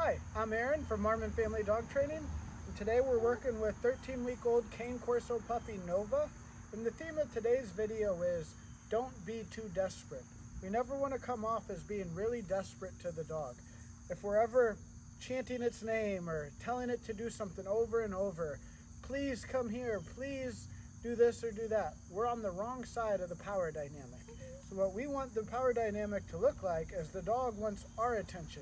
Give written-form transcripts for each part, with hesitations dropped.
Hi, I'm Aaron from Marmon Family Dog Training, and today we're working with 13-week-old cane Corso puppy Nova, and the theme of today's video is don't be too desperate. We never want to come off as being really desperate to the dog. If we're ever chanting its name or telling it to do something over and over, please come here, please do this or do that, we're on the wrong side of the power dynamic. So what we want the power dynamic to look like is the dog wants our attention.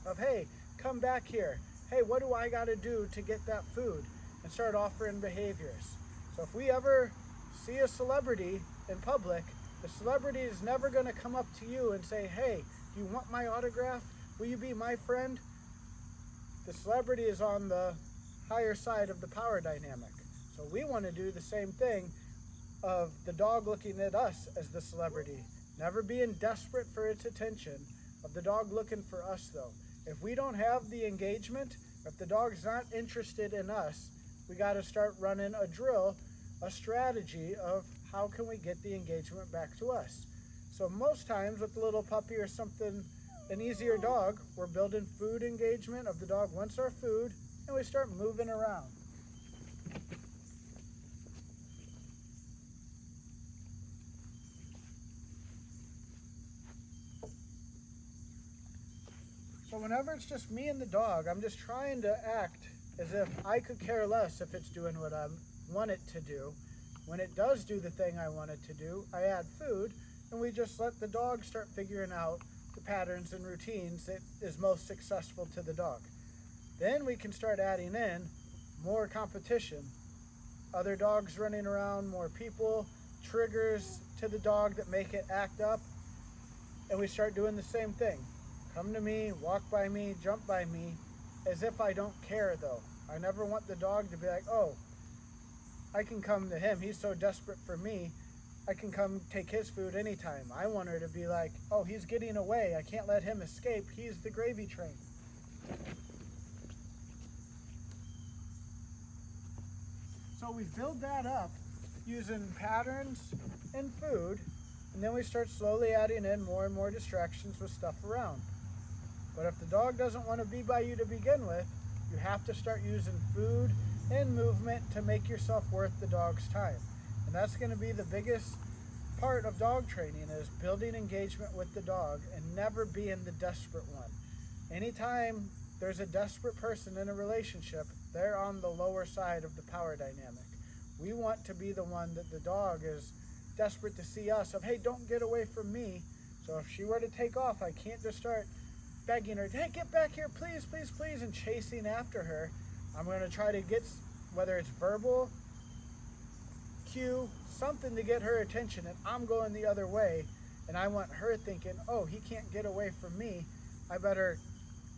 Of, hey, come back here. Hey, what do I got to do to get that food? And start offering behaviors. So if we ever see a celebrity in public, the celebrity is never going to come up to you and say, hey, do you want my autograph? Will you be my friend? The celebrity is on the higher side of the power dynamic. So we want to do the same thing of the dog looking at us as the celebrity, never being desperate for its attention, of the dog looking for us though. If we don't have the engagement, if the dog's not interested in us, we got to start running a drill, a strategy of how can we get the engagement back to us. So most times with the little puppy or something, an easier dog, we're building food engagement of the dog wants our food, and we start moving around. So whenever it's just me and the dog, I'm just trying to act as if I could care less if it's doing what I want it to do. When it does do the thing I want it to do, I add food, and we just let the dog start figuring out the patterns and routines that is most successful to the dog. Then we can start adding in more competition. Other dogs running around, more people, triggers to the dog that make it act up, and we start doing the same thing. Come to me, walk by me, jump by me, as if I don't care though. I never want the dog to be like, oh, I can come to him. He's so desperate for me. I can come take his food anytime. I want her to be like, oh, he's getting away. I can't let him escape. He's the gravy train. So we build that up using patterns and food, and then we start slowly adding in more and more distractions with stuff around. But if the dog doesn't want to be by you to begin with, you have to start using food and movement to make yourself worth the dog's time. And that's going to be the biggest part of dog training, is building engagement with the dog and never being the desperate one. Anytime there's a desperate person in a relationship, they're on the lower side of the power dynamic. We want to be the one that the dog is desperate to see us, of, hey, don't get away from me. So if she were to take off, I can't just start begging her, hey, get back here, please, please, please, and chasing after her. I'm going to try to get, whether it's verbal, cue, something to get her attention, and I'm going the other way, and I want her thinking, oh, he can't get away from me, I better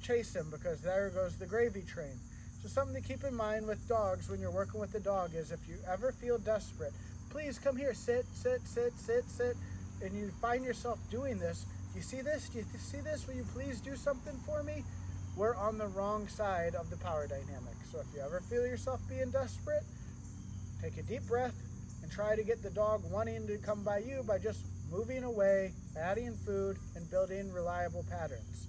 chase him because there goes the gravy train. So something to keep in mind with dogs when you're working with the dog is if you ever feel desperate, please come here, sit, sit, sit, sit, sit, and you find yourself doing this. Do you see this? Do you see this? Will you please do something for me? We're on the wrong side of the power dynamic. So if you ever feel yourself being desperate, take a deep breath and try to get the dog wanting to come by you by just moving away, adding food, and building reliable patterns.